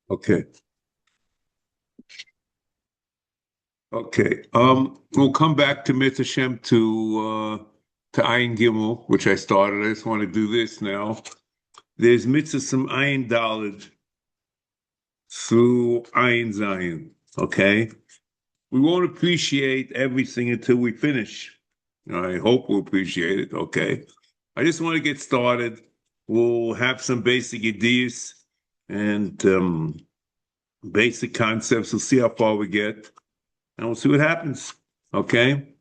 Okay. Okay. We'll come back to Mitzvah Shem to Ayin Gimel, which I started. I just want to do this now. There's Mitzvah some Ayin Daled through Ayin Zion. Okay. We won't appreciate everything until we finish. I hope we'll appreciate it. Okay. I just want to get started. We'll have some basic ideas and basic concepts. We'll see how far we get, and we'll see what happens. Okay?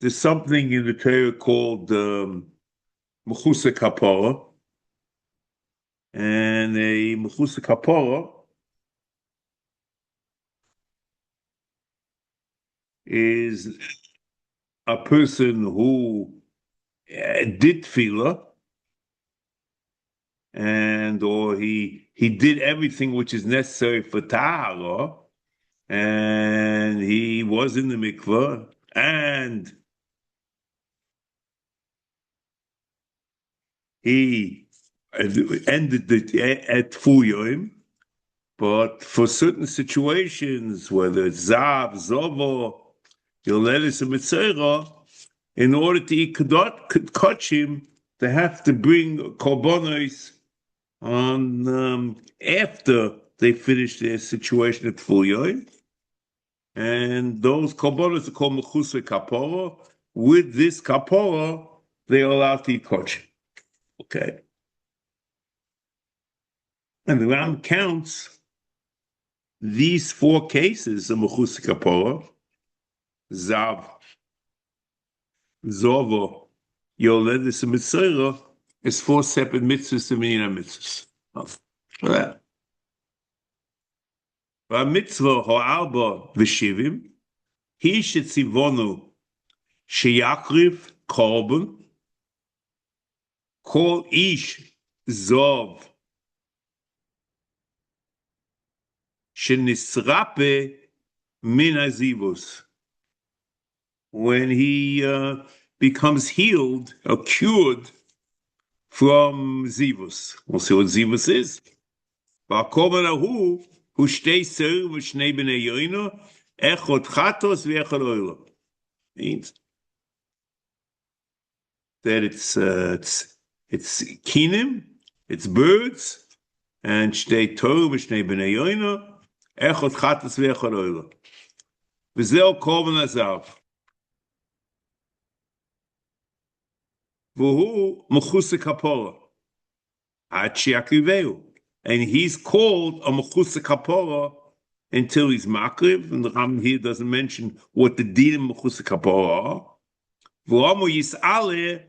There's something in the Torah called Mechusa Kapara, and a Mechusa Kapara is a person who did tefillah, and or he did everything which is necessary for Tahara, and he was in the mikveh, and he ended at Vuyom, but for certain situations, whether it's Zav, Zova, Yoledis, and Metzora, in order to eat Kodshim, they have to bring korbanos on after they finish their situation at Vuyom, and those korbanos are called Mechusa Kapara. With this Kapara, they are allowed to eat Kodshim. Okay. And the Ram counts these four cases of Mechusa Kapara, Zav, Zova, Yoledis, and Metzora, is four separate mitzvahs and mitzvahs. For that. והמצווה הארבע ושבעים היא שציוונו שיקריב קרבן כל איש זוב שנשרפה מן הזיבוס. When he becomes healed or cured from zivus. We'll see what zivus is. והקורבן ההוא הוא שתי סוהרים ושני בני יוינו, אחד חטוס ואחד אוילו. Means that it's kinim, it's birds, and שתי תורים ושני בני יוינו, אחד חטוס ואחד אוילו. וזהו קורבן הזב. והוא מחוסה כפורה, עד שיקריבהו. And he's called a Mechusa Kapara until he's makriv. And the Ram here doesn't mention what the din of Mechusa Kapara are. V'amu yis'aleh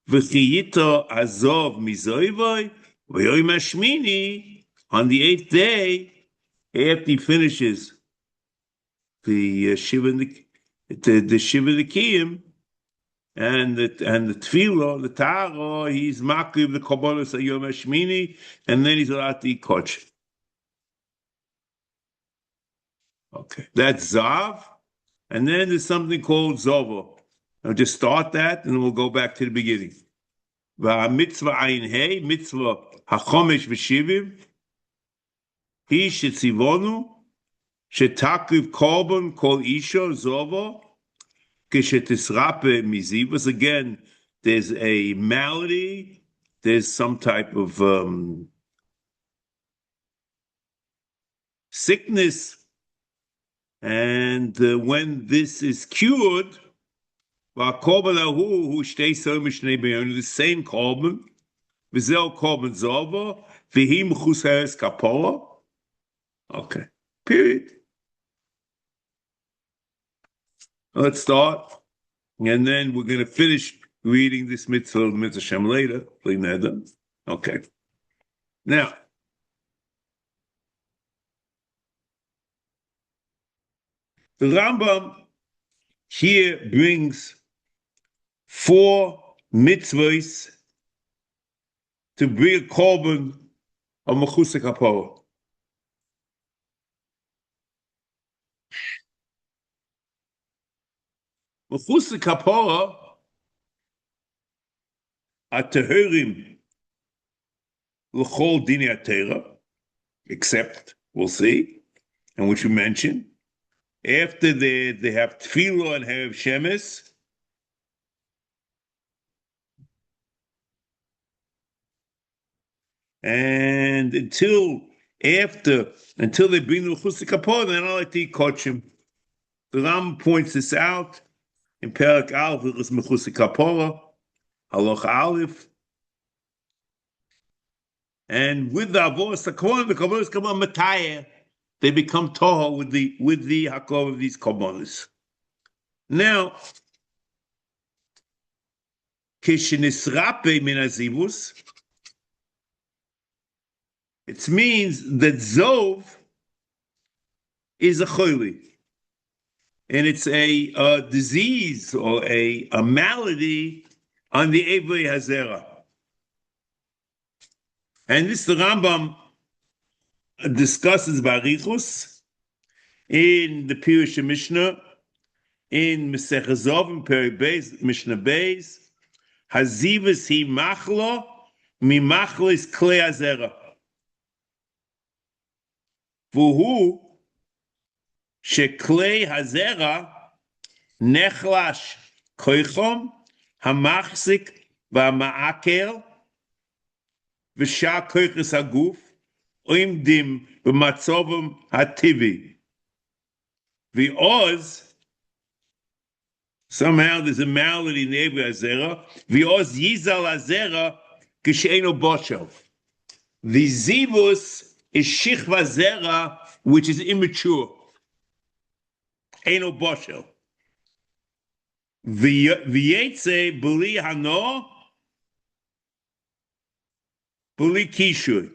v'chiyita azov mizova v'yom השמיני. On the 8th day, after he finishes the Shiva Nikiyim and the tefillah, the Tahara, he's makriv the korbanos hayom hashmini, and then he's allowed to eat kodsh. Okay, that's Zav, and then there's something called Zova. I'll just start that, and then we'll go back to the beginning. VaMitzvah Ayin Hey, Mitzvah HaChomesh V'Shivim, Hi Shetzivonu, Shetakriv Korban Kol Isha Zova, Again, there's a malady, there's some type of sickness, and when this is cured, the same korban, okay, period. Let's start, and then we're going to finish reading this mitzvah Shem later. Okay. Now, the Rambam here brings 4 mitzvahs to bring a korban of Mechusa Kapara. Mechusa Kapara are tehurim l'chol dini atera. except, we'll see, and which we mentioned, after they have tefillah and have shemes, and until they bring the mechusik kapor, then I like to eat kochim. The Ram points this out in Perak Aleph, is mechusik kapor, halacha Aleph, and with the avos the korbanos come on matayeh, they become toho with the hakov of these korbanos. Now, kishenisrape min hazivus, it means that zov is a choli, and it's a disease or a malady on the Evei Hazera. And this the Rambam discusses barichus in the Pirush Mishnah, in Masech Zov, in Perek Beis, Mishnah Beis, Hazivas hi machlo, mi machlis klei hazera. Vuhu, sheklei hazera, nechlash koichom, hamachzik, v'ama'akel, v'shah koiches haguf, oimdim b'matzovam hativi. V'oz, somehow there's a malady in the Evei Hazera. V'oz yizal hazera k'she'eno boshel. The zivus is shichva zera, which is immature. Eno boshel. V'yetze b'li hano, b'li kishui.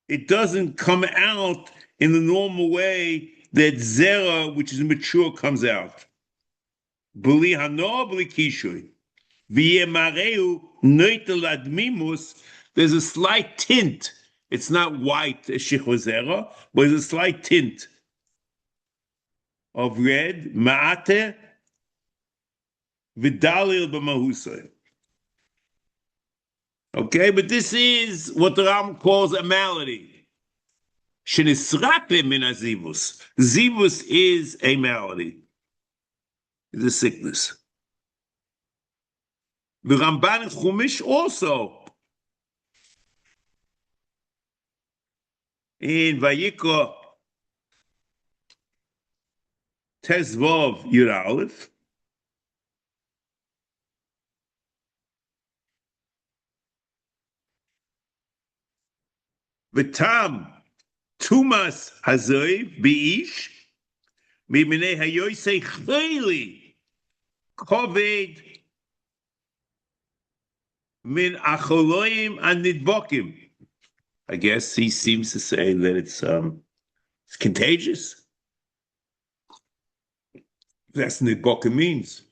It doesn't come out in the normal way that zera, which is mature, comes out. B'li hano, b'li kishui. V'yemareu noitel admimus. There's a slight tint. It's not white as shichva zera, but there's a slight tint of red, ma'ate, v'dalil b'mahusay. Okay, but this is what the Ram calls a malady. Shenisrape min hazivus. Zivus is a malady. It's a sickness. The Ramban in Chumash also, in Vayikra Tezvov Yud Aleph, V'tam tumas hazoiv bi'ish miminei hayoisei chayli koved min acholoim and nidbokim. I guess he seems to say that it's contagious. That's what nidbokim means.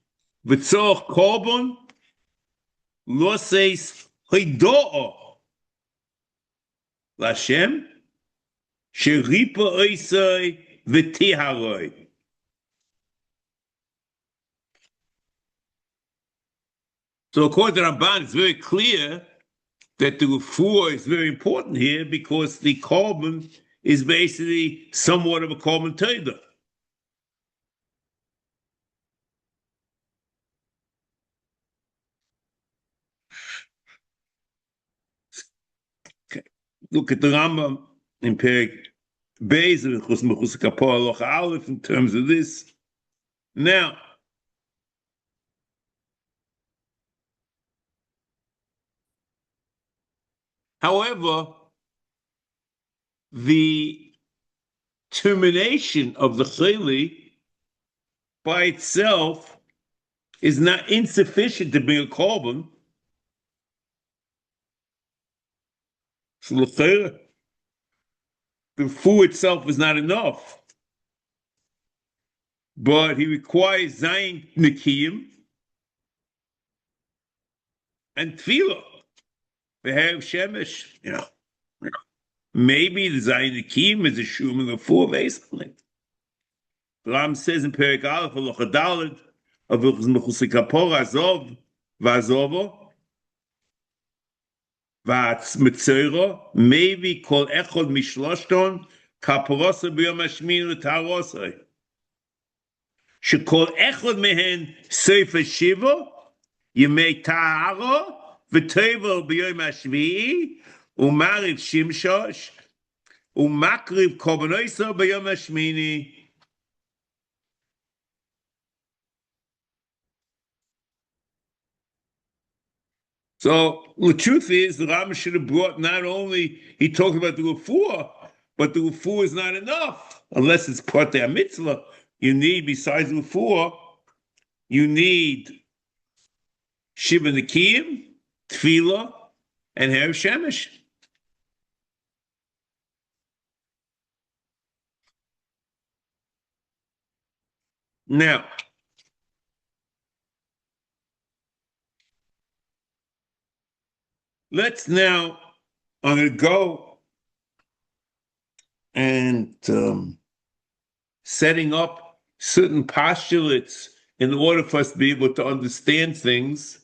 V'tzoch korbon lo seis hido'o Lashem sheripa oisai v'tiharoi. So according to Ramban, it's very clear that the refuah is very important here because the carbon is basically somewhat of a carbon tailor. Okay. Look at the Rambam in Perek Beis in terms of this. Now, however, the termination of the chayli by itself is not insufficient to bring a carbon. So the food itself is not enough. But he requires Zayin Nikiyim and Tefillah. They have Shemesh, Maybe the Zayin Nikiyim is a Shum in the four basically. The Ram says in Perek Aleph, Alochadalad, of Mechusik Kapor, Azov, Vazovo, והמצורע מביא כל אחד משלושתן כפרוסה ביום השמיני לטהרוסה. שכל אחד מהן ספר שבע ימי טהרה וטבל ביום השביעי ומעריב שמשוש ומקריב קרבן ביום השמיני. So the truth is, the Rambam should have brought not only, he talked about the refuah, but the refuah is not enough, unless it's part of HaMitzvos. You need, besides the refuah, you need Shiva Nekiyim, Tefillah, and Erev Shemesh. Now, I'm going to go and setting up certain postulates in order for us to be able to understand things,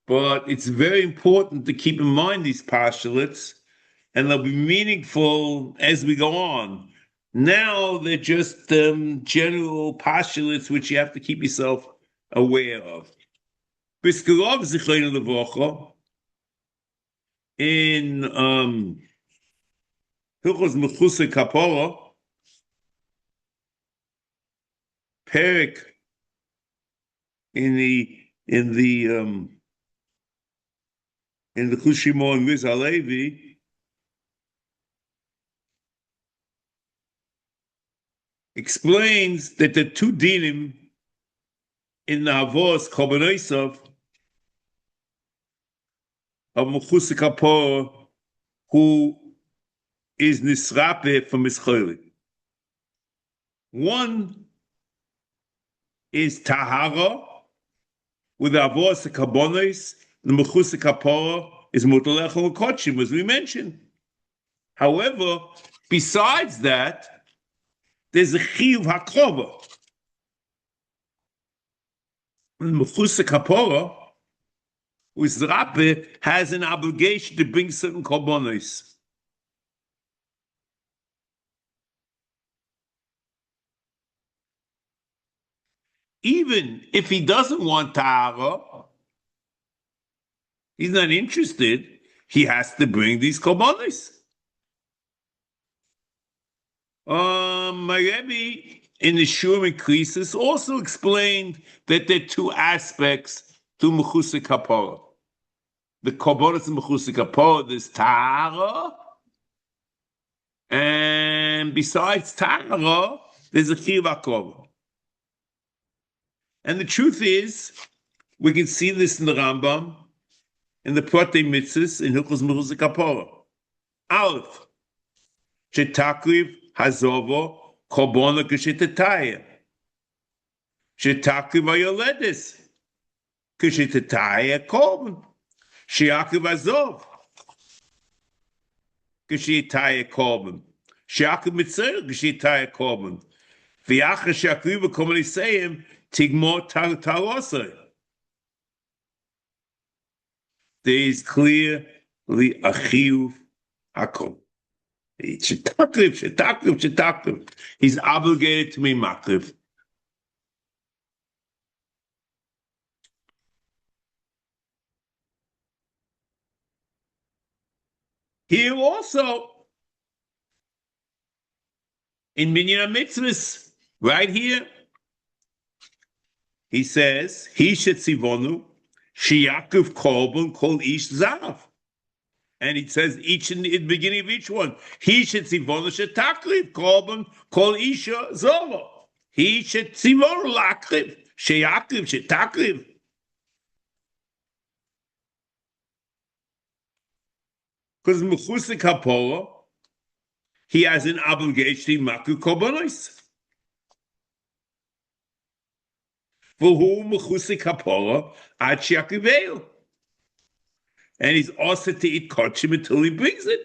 but it's very important to keep in mind these postulates, and they'll be meaningful as we go on. Now they're just general postulates which you have to keep yourself aware of. Biskarov Zichron Levocha, in Hilchos Mechusei Kapora, Perik, in the Chushimo and Riz Halevi, explains that the two dinim in the Avos Korban of Mechusei Kapora, who is nisrape from his chaylik. One is Tahara, with the Avos Karbonos, the Mechusei Kapora is Mutalech Kochim, as we mentioned. However, besides that, there's a Chiyuv HaKrova. The Mechusei Kapora, with Rape, has an obligation to bring certain Karbonos. Even if he doesn't want Tahara, he's not interested, he has to bring these Karbonos. My Rebbe in the Shiur Krisis also explained that there are two aspects to Mechusei Kapora. The Karbonos in Mechusei Kapora, there's Tahara, and besides Tahara, there's a Chiyuv HaKrova. And the truth is, we can see this in the Rambam, in the Protei Mitzvos, in Hilchos Mechusei Kapora. Aleph, Shetakriv Hazova Korbona Kshetetaya. Shetakriv Hayoldes Kshetetaya Korban. Sheakriv Hazov Kshetetaya Korban. Sheakriv Mitzvah Kshetetaya Korban. V'yachar sheakriv Korban Yisayim Tigmor Tarosai. There is clearly a Chiyuv HaKrova. Shetakrib. He's obligated to be makriv. Here also, in Minyan HaMitzvos, right here, he says, He shetzivonu, sheyakriv korban kol ish zav. And he says each in the beginning of each one. He shetzivonu shetakriv korban kol isha zova. He shetzivonu lakriv sheyakriv shetakriv. Because Mechusei Kapora, he has an obligation to makriv korbanos. For whom Mechusei Kapora ad sheyakriveu. And he's also to eat kochim until he brings it.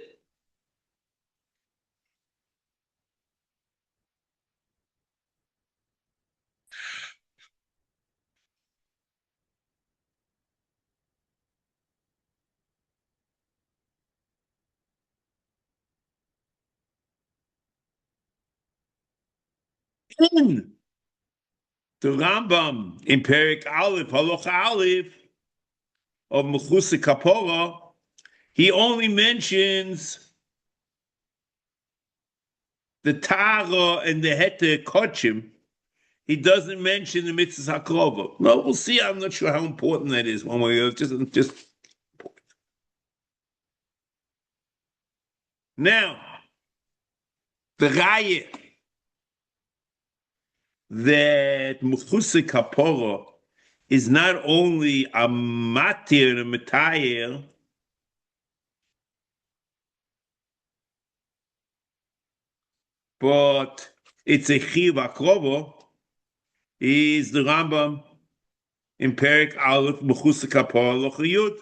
In the Rambam in Perek Aleph, Halacha Aleph of Mechusei Kapora, he only mentions the Tara and the Hete Kochim. He doesn't mention the Mitzvah Hakrova. No, we'll see. I'm not sure how important that is. One way or just important. Now, the Raya that Mechusei Kapora is not only a matir and a metayer, but it's a chiv akrovo, is the Rambam in Perek Aleph Mechusei Kapora Loch Yud.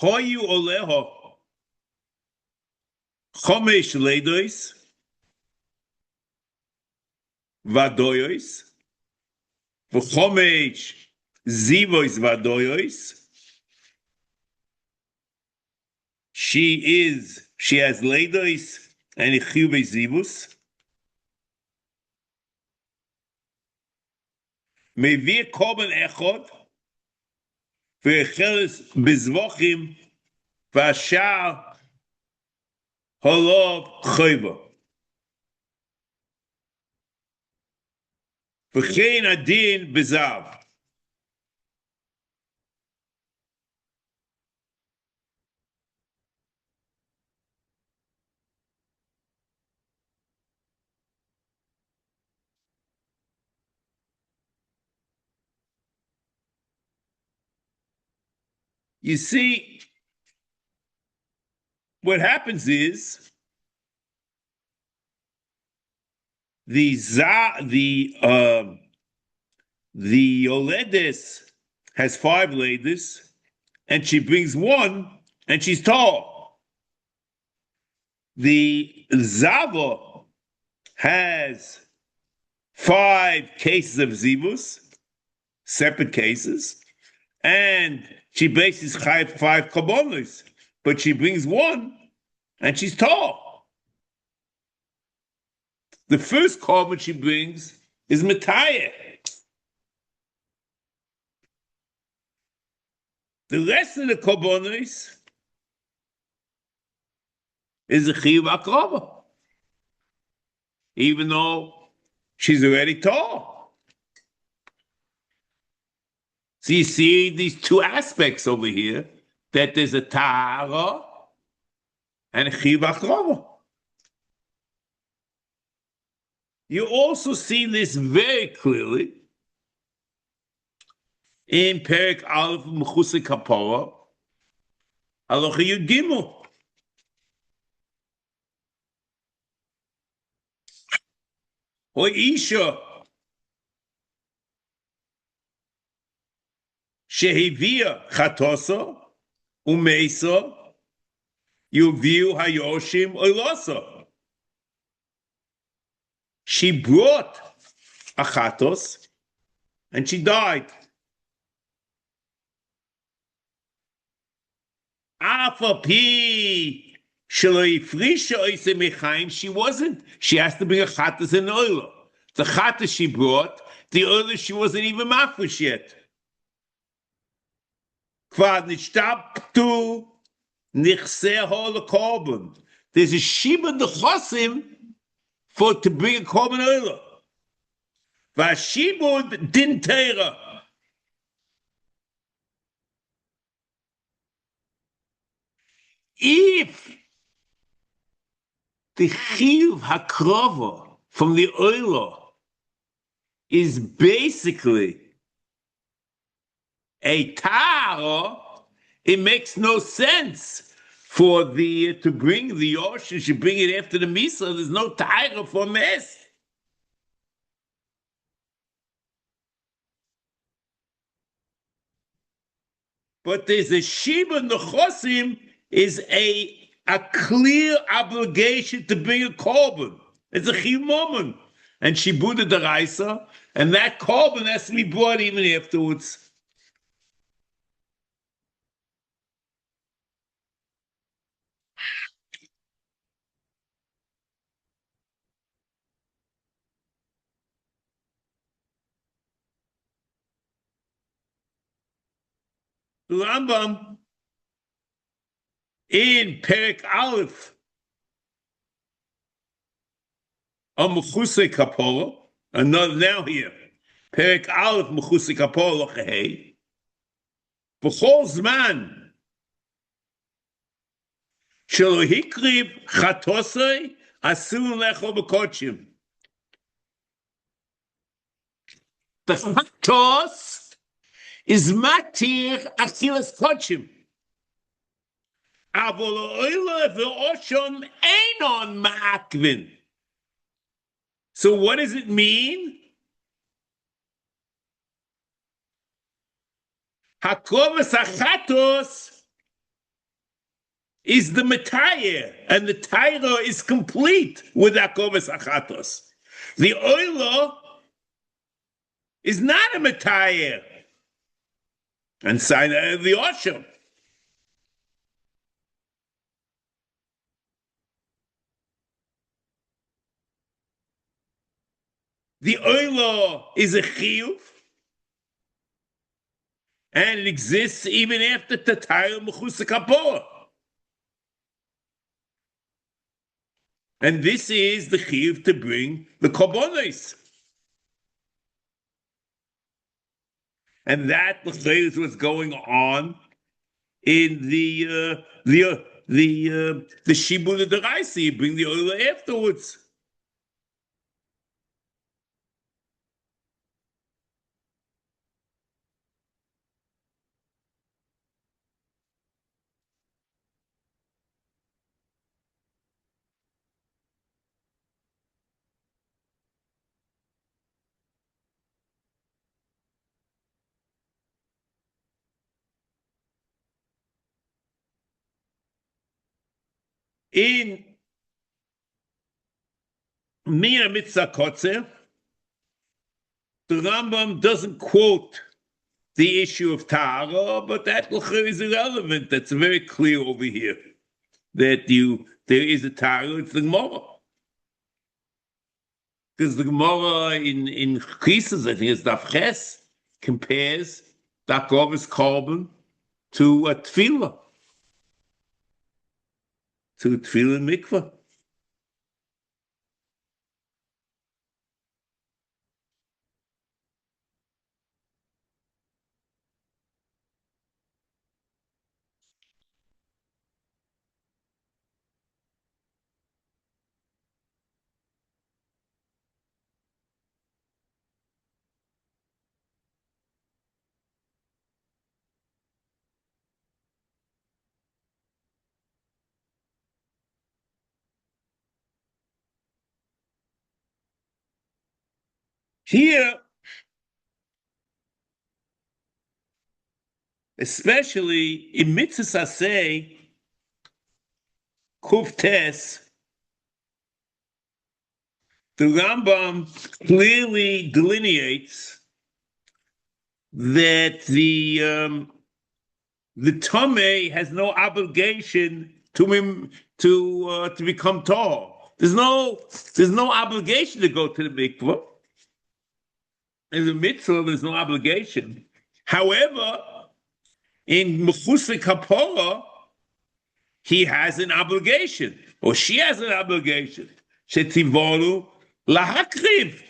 Hoyu oleho chomesh leidos vadoyos v'chomesh zivos vadoyos. She has leidos and ichuvei zivus. Mevir korban echod v'echeres bezvochim v'ashar holov chayva. V'chein adin bezav. You see, what happens is the Yoledes has 5 ladies, and she brings one, and she's tall. The Zava has 5 cases of zivus, separate cases, and she bases 5 korbanos, but she brings one, and she's tall. The first korban she brings is Matayeh. The rest of the korbanos is a chiyuv akrava, even though she's already tall. So you see these 2 aspects over here, that there's a Tahara and a chiyuv akrava. You also see this very clearly in Perek Aleph Mechusei Kapora, Halacha Yud Gimel. Isha Shehivia Chatosa Umeisa Yuviu Hayoshim Oilasa. She brought a chatos and she died. She wasn't. She has to bring a chatas and oil. The chatas she brought, the oil she wasn't even mafresh yet. There's a shiba dechosim for to bring a korban oil. Vashibud din Tera. If the chiyuv hakrova from the oil is basically a Tara, it makes no sense for to bring the ocean. Should bring it after the misa. There's no Tara for mess. But there's a shiba nechosim is a clear obligation to bring a korban. It's a chiyuv moment, and shibuda deraisa, and that korban has to be brought even afterwards. The Rambam in Perek Aleph on Mechusei Kapora, another now here, Perek Aleph Mechusei Kapora Lochehei, B'chol Zman Shelo Hikriv Chatosei Asur Lecho B'Kodshim. The Chatos is Matir Achilas Kodshim. Avol Oila V'Oshon Einon Ma'akvin. So what does it mean? Hakovas Achatos is the Metayer, and the Taira is complete with Hakovas Achatos. The Oila is not a Metayer, and sign the Oshon. The Oila is a Chiyuv, and it exists even after Tatayu Mechusei Kapora. And this is the Chiyuv to bring the Korbanos. And that is what's going on in the Shibud D'Oraisa. You bring the Oila afterwards. In Mia Mitzvah Kotzer, the Rambam doesn't quote the issue of Tahara, but that is irrelevant. That's very clear over here that there is a Tahara. It's the Gemara, because the Gemara in Chises, I think it's Daf Ches, compares Dakov's Korban to a Tefillah. To Tefillah Mikvah. Here, especially in Mitzvah Aseh, Kuf Tes, the Rambam clearly delineates that the Tomei has no obligation to become tall. There's no obligation to go to the mikvah. In the mitzvah, there's no obligation. However, in Mechusei Kapora, he has an obligation, or she has an obligation. Shetivoru lahakriv.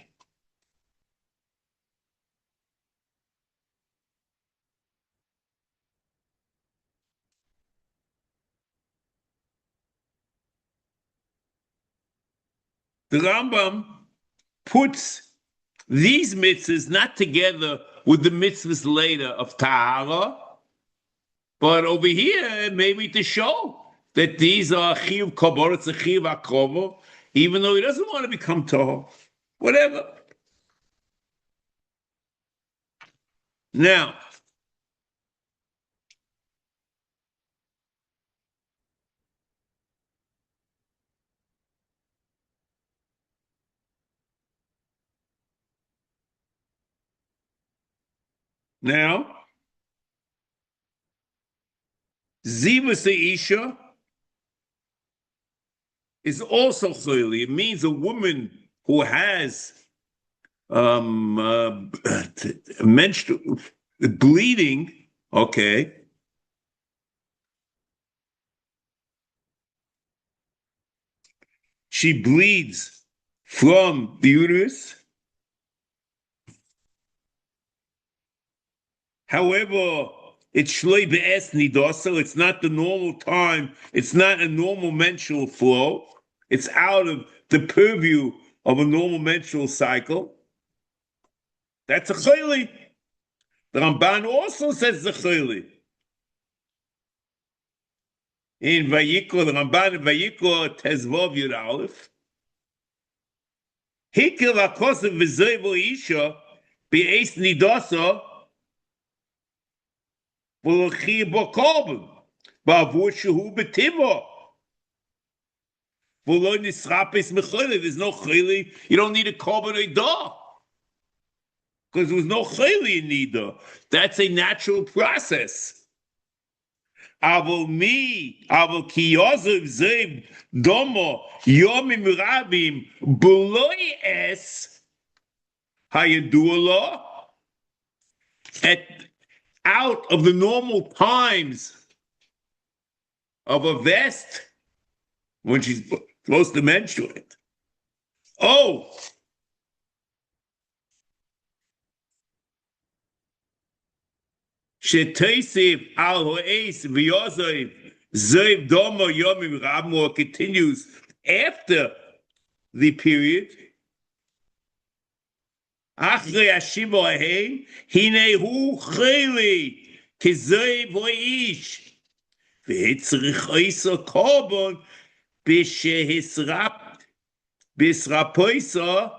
The Rambam puts these mitzvahs not together with the mitzvahs later of Tahara, but over here, maybe to show that these are Chiyuv Kobor, it's a Chiyuv HaKrovo, even though he doesn't want to become Tahor. Whatever. Now, Ziva Seisha is also clearly, it means a woman who has menstrual bleeding, okay, she bleeds from the uterus. However, it's shloi be'es nidasa. It's not the normal time. It's not a normal menstrual flow. It's out of the purview of a normal menstrual cycle. That's a chayli. The Ramban also says the chayli. In Vayikra, the Ramban in Vayikra Tezvav Yud Aleph. Hikil hakosav v'zeivo isha be'es nidasa v'lochi bo korban ba'avur shehu b'tivo v'lo nisrapes mechayli. There's no chayli. You don't need a korban eidah because there was no chayli in nida. That's a natural process. Avol ki yozav zev domo yomim rabim b'loi es hayadu at out of the normal times of a vest when she's supposed to menstruate. Oh, Shetaysev al ho'es v'yozav zev domo yomim rabim continues after the period. Achrei hashiva ahem hinehu chayli kezev ho'ish v'hitzrich oisa korban b'srapoisa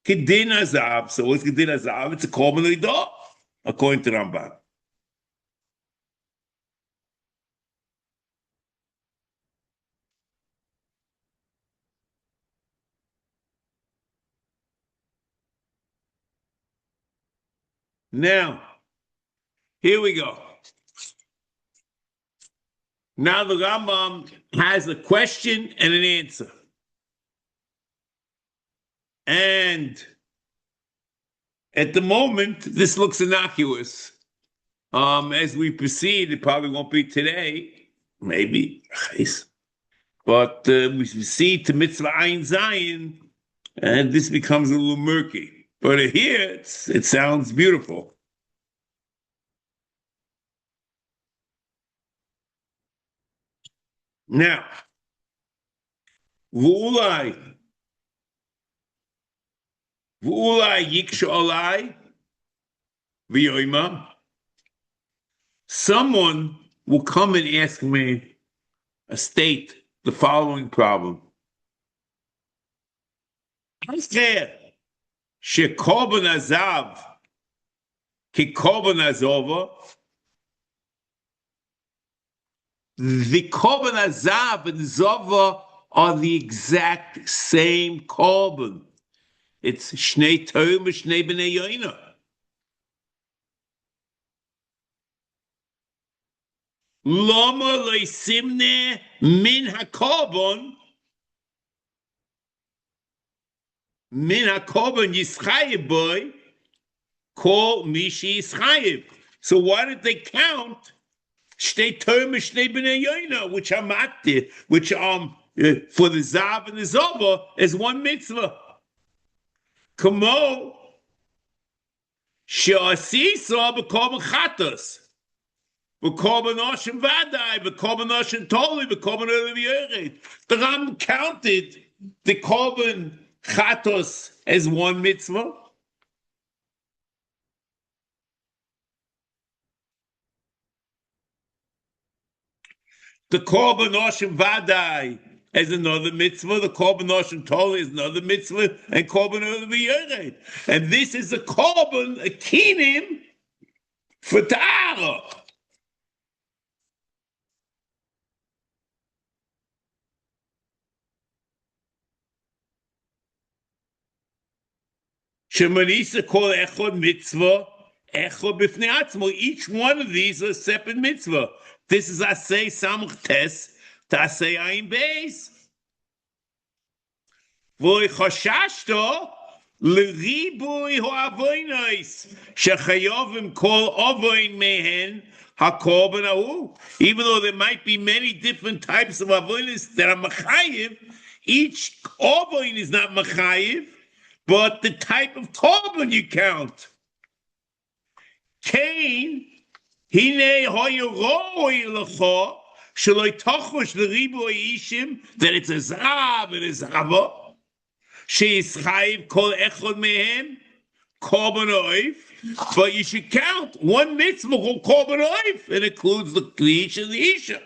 kedin hazav. So what's kedin hazav? It's a korban eidah, according to Ramban. Now, here we go. Now the Rambam has a question and an answer. And at the moment, this looks innocuous. As we proceed, it probably won't be today, maybe. But we proceed to mitzvah Ayin Zayin, and this becomes a little murky. But here, it sounds beautiful. Now, V'ulai yiksha olai v'yoima. Someone will come and ask me, state the following problem. Aseh shekorban azav ki korban azova. The korban azav and zova are the exact same korban. It's shnei toim v'shnei b'nei yoina. Lama leisimne min hakorban yischayev boy kol mishi yischayev. So why did they count shnei toim v'shnei b'nei yoina, which are matih, which for the zav and the zova as one mitzvah? Kamo she'asisa b'korban chatos, b'korban oshim vadai, b'korban oshim toli, b'korban olav yored. The Ram counted the korban chatos as one mitzvah. The korban oshim vadai as another mitzvah, the korban oshim toli is another mitzvah, and korban olav yored. And this is a korban, a kinim for Tahara. Shemanisa kol echod mitzvah, echod b'fnei atzmo. Each one of these is a separate mitzvah. This is Aseh Samach Tes to Aseh Ayin Beis. V'oi chashashto l'ribui ho'avoinos shechayovim kol avoin mehen hakorban ahu. Even though there might be many different types of avoinos that are machayiv, Each korban is not machayiv, but the type of korban you count. Cain, hine hoyoroi lecho, shaloi tochush l'ribo ishim, that it's a zav and a zava, she's chayiv kol echod mehem, korban oif, but you should count one mitzvah called korban oif, and it includes the ish and the isha.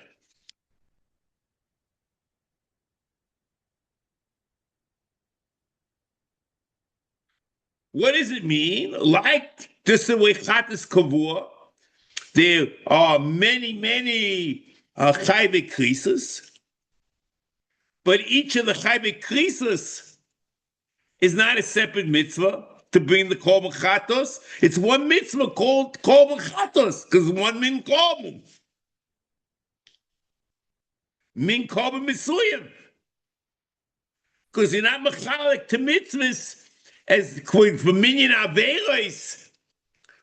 What does it mean? Like just the way chatas kavua, there are many chayve krisos, but each of the chayve krisos is not a separate mitzvah to bring the korban chatos. It's one mitzvah called korban chatos because one min korban misuyim, because you're not machalik to mitzvahs as for minyan averos,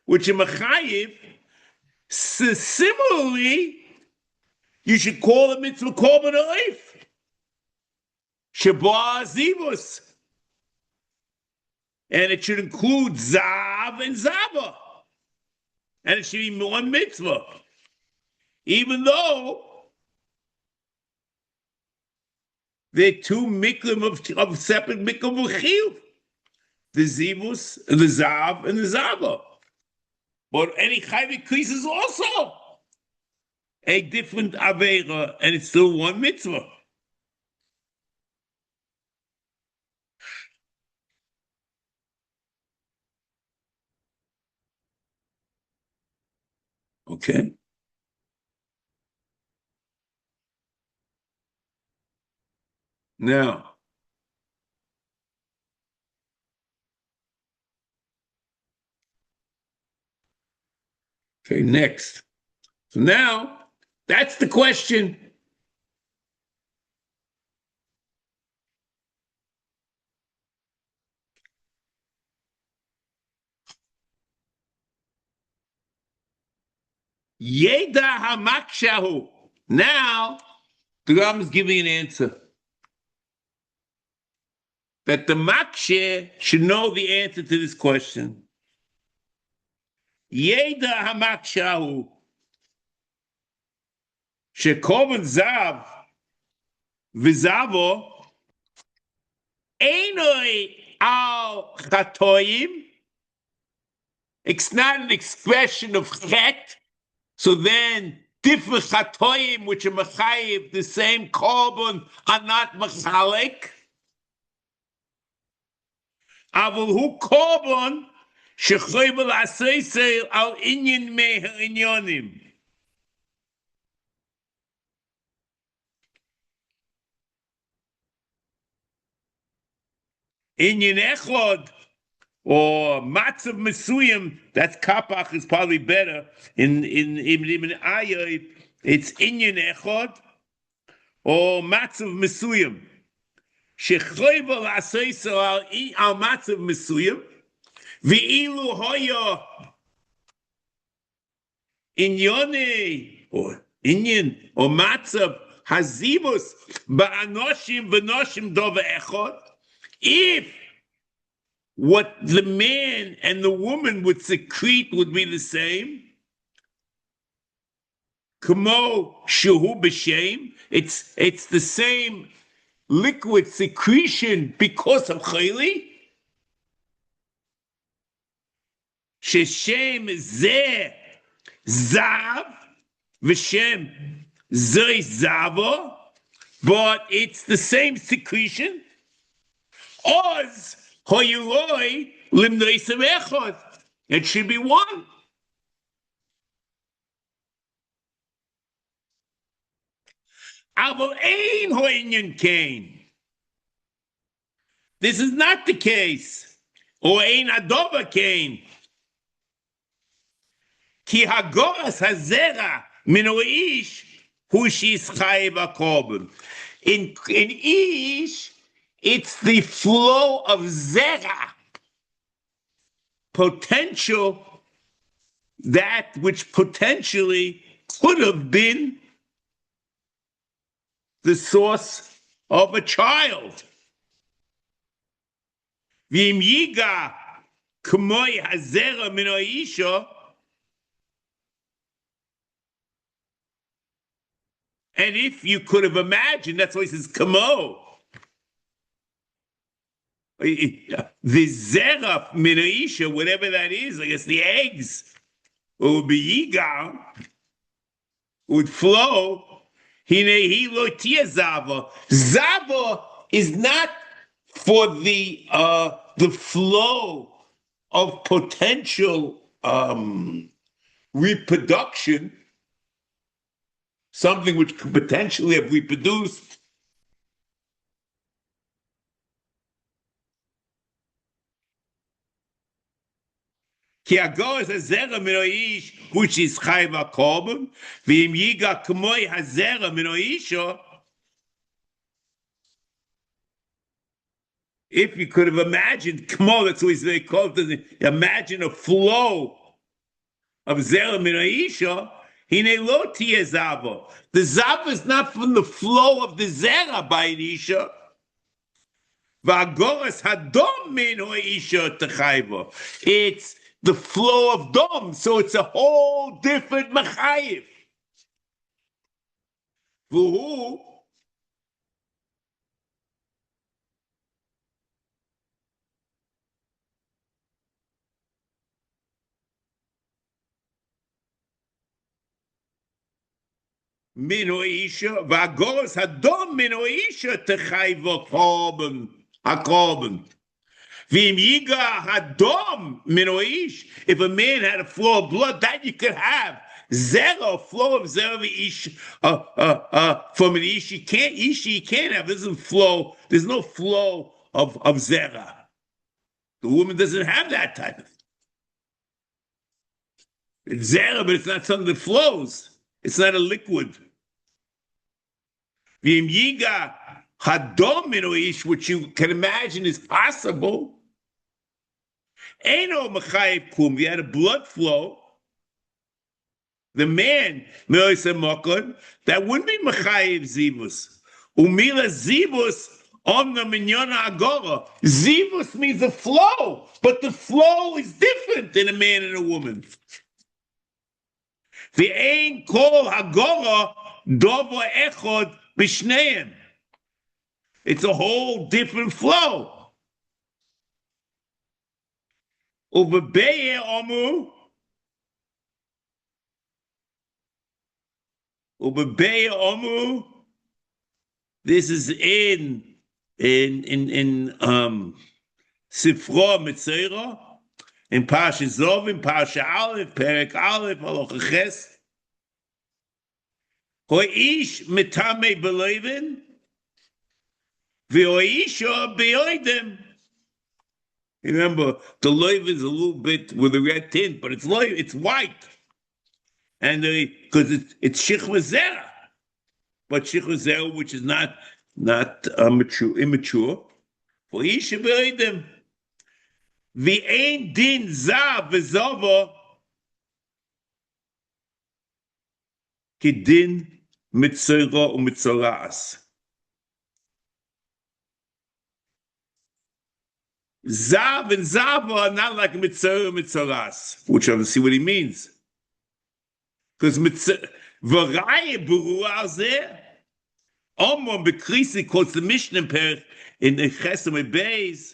which are machayiv. So similarly, you should call the mitzvah korban oif, sheba zivus, and it should include zav and zava, and it should be one mitzvah, even though they're two miklim of separate miklim of chiyuv, the zivus, and the zav, and the zava. But any chayvik kris is also a different aveira, and it's still one mitzvah. Okay. Now, okay, next. So now, that's the question. Yeda hamakshahu. Now, the Ram is giving an answer. That the makshe should know the answer to this question. Yeda hamakshahu. Shekorban zav v'zavo einoi al chatoyim. It's not an expression of chet. So then, different chatoyim, which are machayiv, the same korban, are not machalik. Avul hu korban shechoyvel aseh al inyan meh inyanim. Inyan echod or matzav mesuyim, that's kapach is probably better. In ayah, it's inyan echod or matzav mesuyim. Shechoyvel aseh al matzav mesuyim. Ve'ilu hoya inyone or inyan or matzav hazivus ba'anoshim v'noshim dova echod. If what the man and the woman would secrete would be the same, kamo shuhu b'shem, it's the same liquid secretion because of chayli. Sheshem zeh zav v'shem zeh zava, but it's the same secretion. Oz hoyuroi limnoisem echod. It should be one. Avol ein hoinyan kain. This is not the case. Or ein adova kain. Ki hagoras hazera min ish hu shis chayiv hakorban. In ish, it's the flow of zera, potential, that which potentially could have been the source of a child. V'im yiga k'moi hazera min ha'isha, and if you could have imagined, that's why he says k'mo. The zera min ha'isha, whatever that is, I guess the eggs, would be yiga, would flow. Hinehi lo tia zava. Zava is not for the flow of potential reproduction, something which could potentially have reproduced. Ki agor hazera min haish, which is chayva korban, v'im yiga k'moi hazera min haisha. If you could have imagined, k'mo, that's what they call it, imagine a flow of zera min haisha, hine lo tia zava. The zava is not from the flow of the zera by an isha. V'agoras hadom min haisha techayva. It's the flow of dom, so it's a whole different mechayiv. V'hu min ha'isha, v'agoras hadom min ha'isha techayva korban, ha-korban. V'im yiga hadom min haish. If a man had a flow of blood, that you could have. Zera, a flow of zera from an ish. You can't have. There's no flow of zera. The woman doesn't have that type of thing. It's zera, but it's not something that flows. It's not a liquid. V'im yiga hadom min haish, which you can imagine is possible. Eino mechayiv kum. You had a blood flow. The man, that wouldn't be mechayiv zivus. Umila zivus omna minyona agora. Zivus means the flow, but the flow is different in a man and a woman. The ein kol agora dovo echod b'shneim. It's a whole different flow. Ubebeye omu. This is in Sefer Metzora, in Parsha Zov, in Parsha Aleph, Perek Aleph, Halacha Ches. Ho'ish metame b'loivin, v'ho'isha b'yoidem. Remember, the loiv is a little bit with a red tint, but it's white, and because it's shichva zera, but shichva zera, which is not immature. For isha be'edem, v'ein din zav v'zava kidin mitzora u'mitzoras. Zav and Zava are not like Mitzorah and Mitzoras, which I don't see what he means. Because V'raya B'ruah Zeh, Omon B'krisi quotes the Mishnah in the Chesed Beis.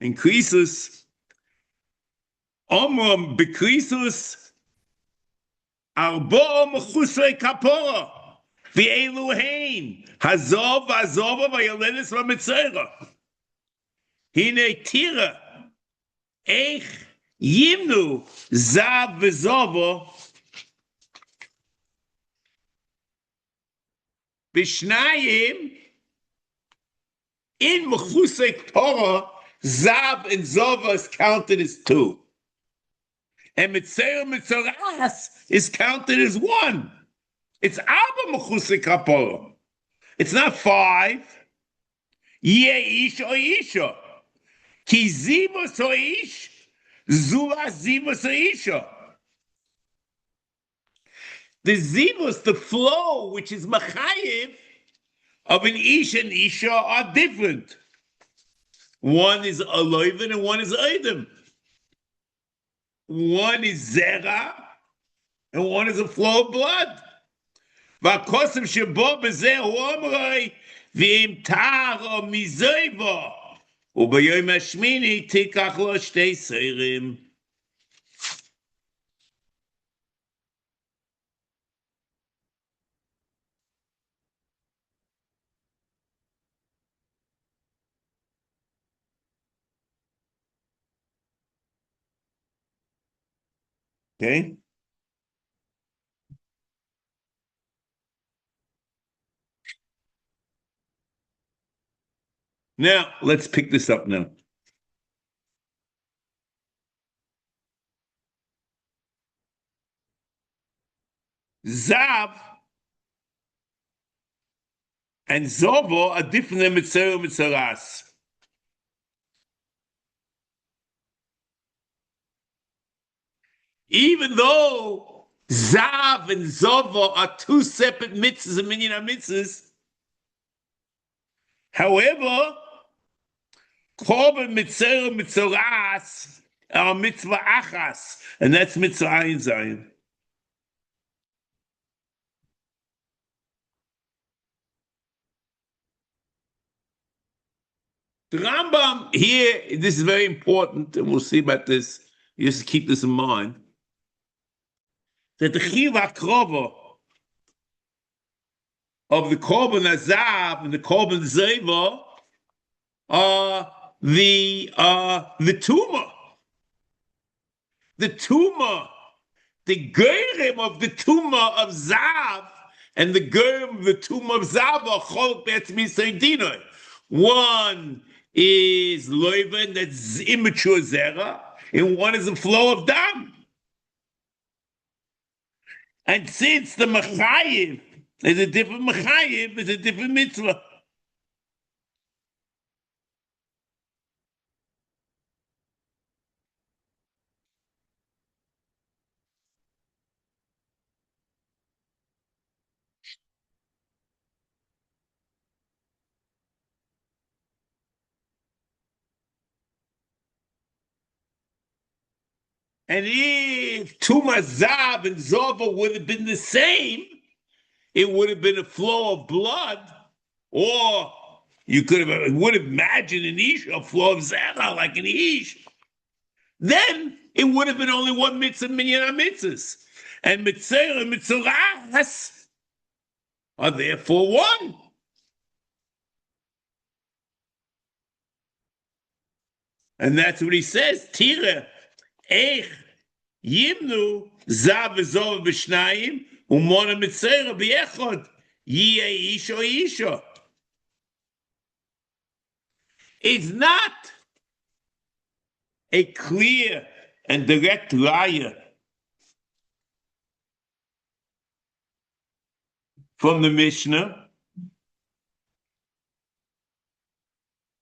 In Krisus, Omon B'krisus, Arbo Mechusrei Kapora. V'elu hein hazova v'hiolדת והמצורע. הנה תראה איך ימנו זב וזובה בשניים in mechusei Torah. Zav and zova is counted as two, and mitzoras is counted as one. It's Abba Mechusei Kapora. It's not 5. Ye ish o isha. Ki zivos o ish, zula zivos o isha. The zivos, the flow, which is machayev, of an ish and isha are different. One is aloiven and one is oidem. One is zera and one is a flow of blood. V'akosim shebo b'zeh hu'omroi v'im tahara mizova ובביום השמיני תיקח לו שתי סיירים. Okay. Now, let's pick this up now. Zav and Zobo are different than Mitzvah and Mitzoras. Even though Zav and Zobo are two separate mitzvahs and minyan mitzvahs, however, Korban Mitzvah and Mitzoras are mitzvah achas, and that's mitzvah ayin zayin. The Rambam here, this is very important, and we'll see about this. You just keep this in mind. That the chiv hakrova of the korban azav and the korban zeva are the tumah. The tumah, the gerim of the tumah of zav and the gerim of the tumah of zav are cholok be'etzmi seidinoi. One is loiven, that's immature zera, and one is a flow of dam. And since the mechayiv is a different mechayiv, it's a different mitzvah. And if Tuma Zav and Zova would have been the same, it would have been a flow of blood, or you would have imagined an ish, a flow of zera like an ish. Then it would have been only one mitzvah minyan mitzvahs, and mitzvah and mitzoras are therefore one. And that's what he says. Tira. Eich yimnu zav v'zov b'shnayim umona mitzera b'echod yiyeh isha isha. It's not a clear and direct raya from the Mishnah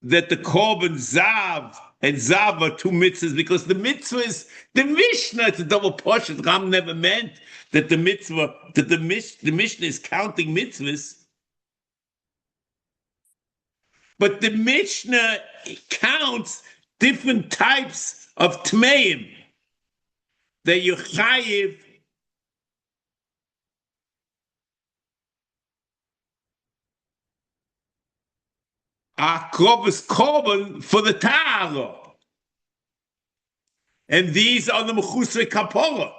that the korban zav and zav are two mitzvahs, because the mitzvah is the Mishnah. It's a double portion. Ram never meant that the mitzvah, that the Mishnah is counting mitzvahs, but the Mishnah counts different types of tmeim that you chayiv akrovus korban for the Tahara. And these are the mechusei kapora.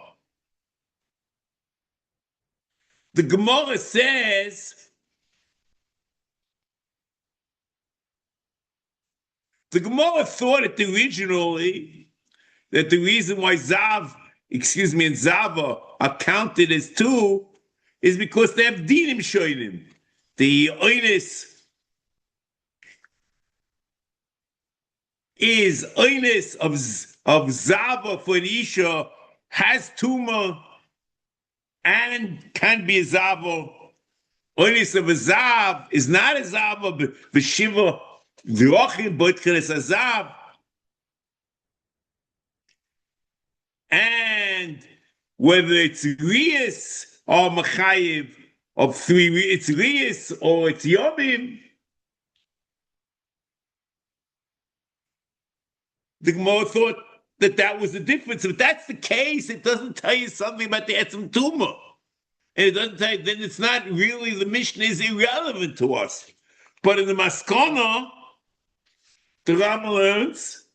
The Gemara says, the Gemara thought it originally that the reason why Zav, and Zava are counted as two is because they have dinim shoinim. The oinus is oinus of Zava for an Isha has tumah and can be a Zava. Oinus of a Zav is not a Zava, but Shiva V'rochim Boitcheles Azav. And whether it's Rias are mechayiv of 3, it's riyas or it's yomim. The Gemara thought that was the difference. If that's the case, it doesn't tell you something about the etzem tumah. And it doesn't tell you, then it's not really, the Mishnah is irrelevant to us. But in the Maskana, the Rama learns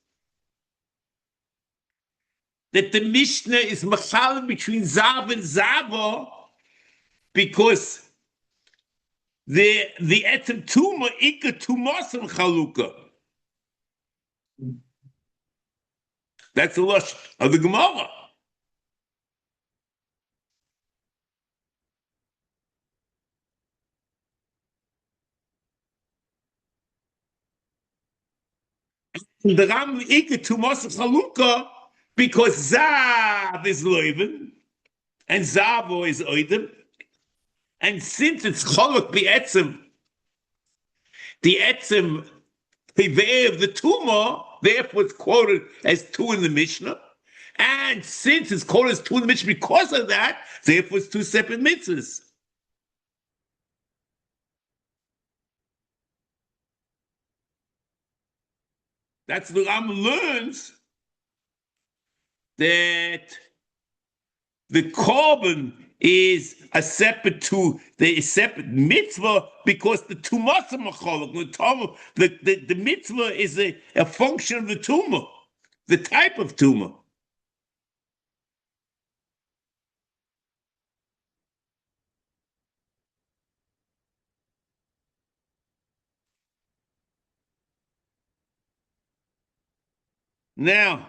that the Mishnah is machal between Zav and Zava because the etzem tumah ikka tumasam chalukah. That's the lush of the Gemara. The Ram ikka tumasam chalukah because Zav is Leuven and Zavo is Oidem. And since it's Cholok B'etzem, the Etzem Pivei of the Tumah, therefore it's quoted as 2 in the Mishnah. And since it's quoted as 2 in the Mishnah because of that, therefore it's 2 separate mitzvahs. That's the Ram learns that the Korban is a separate mitzvah because the tumah the mitzvah is a function of the tumah, the type of tumah. Now,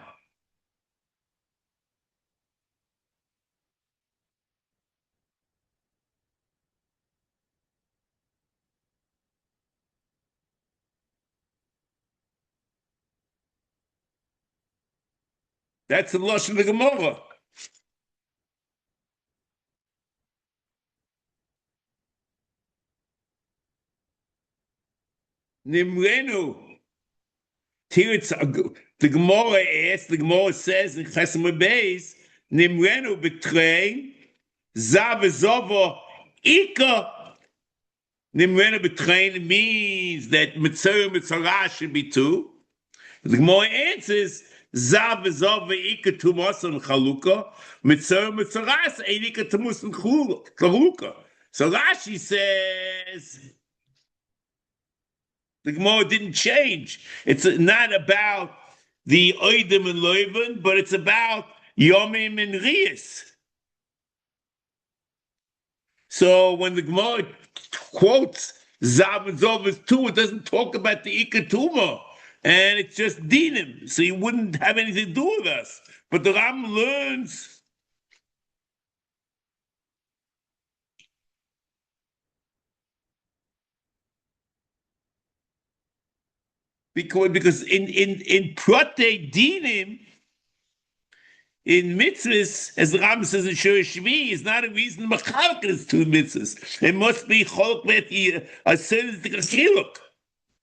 that's the lush of the Gemara. Nimrenu. Here it's the Gemara asks, the Gemara says in Chesem Beis, Nimrenu betrein zav zova ika. Nimrenu betrein means that Metzora should be 2. The Gemara answers zav zova ika tumasan chaluka. Metzora ika tumasan chaluka. So Rashi says the Gemara didn't change. It's not about the Oidim and Leuven, but it's about Yomim and Riyas. So when the Gemara quotes Zav and Zov as 2, it doesn't talk about the Ikatuma, and it's just Dinim. So he wouldn't have anything to do with us. But the Ram learns because in Prote Dinim, in mitzvahs, as the Ram says in Shiur Shvi, is not a reason Machalak is 2 mitzvahs. It must be Cholok Beti a certain chiluk.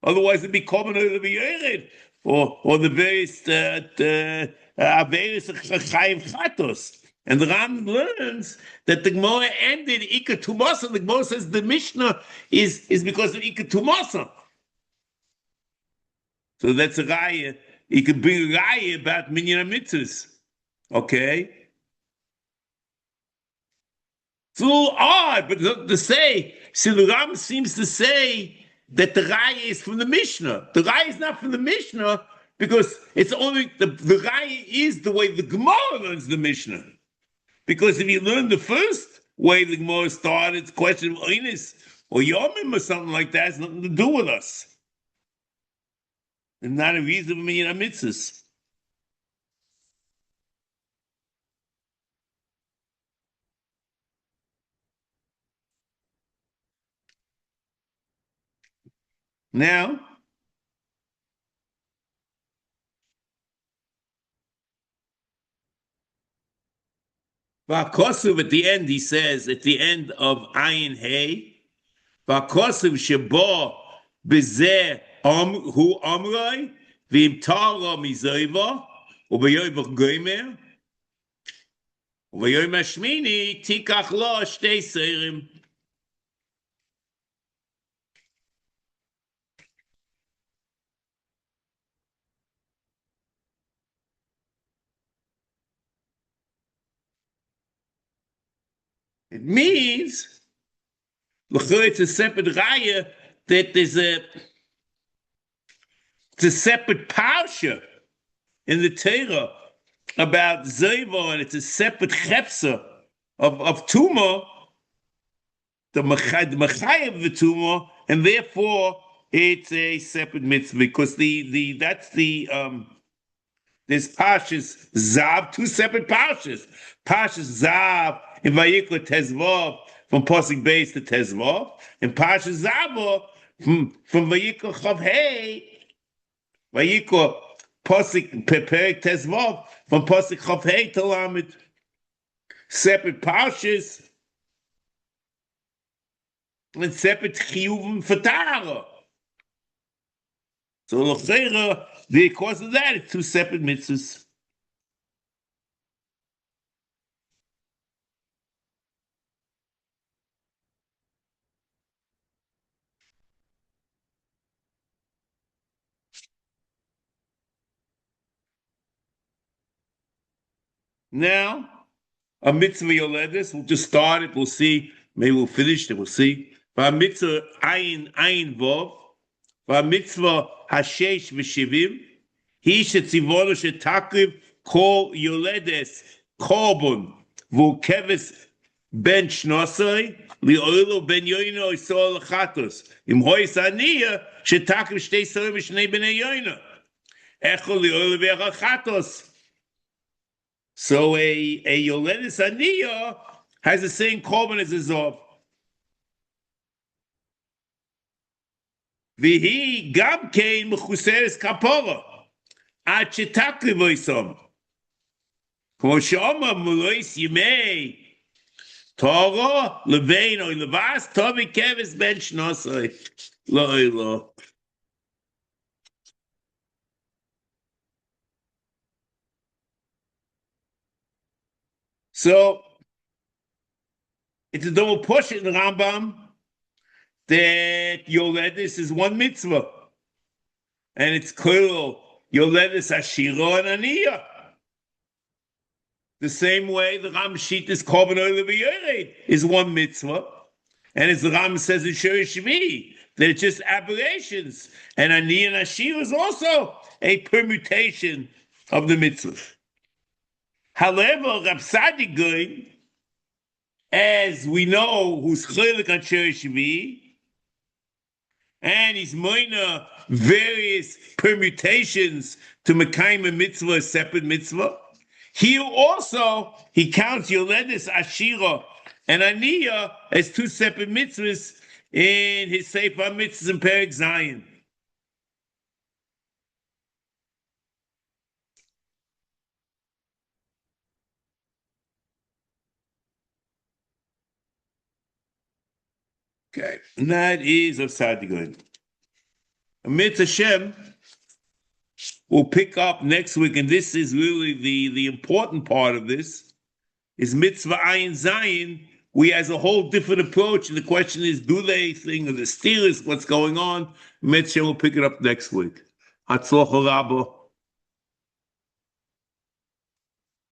Otherwise, it'd be common to be Yered or the various Chayim Chatos. And the Ram learns that the Gemara ended Ika Tumasa. The Gemara says the Mishnah is because of Ika Tumasa. So that's a raya. You can bring a raya about minyan mitzvahs. Okay? It's a little odd, but to say, so the Ram seems to say that the raya is from the Mishnah. The raya is not from the Mishnah because it's only, the raya is the way the Gemara learns the Mishnah. Because if you learn the first way the Gemara started, it's a question of Oinis or Yomim or something like that, has nothing to do with us. And not a reason for minyan mitzvahs. Now, V'akosiv at the end, he says, at the end of Ayin Hey, V'akosiv shebo b'zeh hu amroi, v'im tara mizova, ובביום gomer, וביום השמיני תיקח לו שתי סיירים. It means, it's a separate raya, that it's a separate parsha in the Torah about Zeva, and it's a separate chepsa of Tumah, the Machai of the Tumah, and therefore it's a separate mitzvah, because there's Parshas Zav, two separate Parshas. Parshas Zav in Vayikra Tezvav from Pasuk Beis to Tezvav, and Parshas Zava from Vayikra Chav Hey, Vayikra Pasuk Perek Tezvav from Pasuk Chav Hey to Lamed. Separate Parshas and separate Chiyuvim for Tara. So because of that, it's two separate mitzvahs. Now, a mitzvah yoledis, we'll just start it, we'll see, maybe we'll finish it, we'll see. Mitzvah ayin vov, mitzvah hashesh v'shivim, he shetzivonu shetakriv kol yoledes korbon v'ukeves ben shnosai li'oilo ben yoino isol chatos im hois aniyah shetakriv shtei sorim v'shnei bnei yoino echol li'oilo v'chatos. So a yoledis aniyah has the same korban as a zov. V'hi gam kein mechuseres kapora ad shetakriv oisom. Kmo she'omar mulois yimei Torah levein oy levas tovi keves ben shnosai lo. So it's a double push in the Rambam that yoledis is one mitzvah, and it's clear yoledis ashira and aniyah. The same way the Ram Shitas Karbon is one mitzvah, and as the Ram says in Shiur that it's just aberrations, and aniyah and ashira is also a permutation of the mitzvah. However, Rab Sadiq, as we know, who's chaylik on Shiur, and he's minor various permutations to Mekayim a mitzvah, a separate mitzvah. Here also, he counts yoledis ashira and aniyah as two separate mitzvahs in his Sefer mitzvahs in Perek Zayin. Okay, and that is of Sadiq. Amid Hashem, we'll pick up next week, and this is really the important part of this, is mitzvah ayin zayin. We has a whole different approach, and the question is, do they think of the steelers, what's going on? Mitzvah, we'll pick it up next week. Hatzlocha Rabba.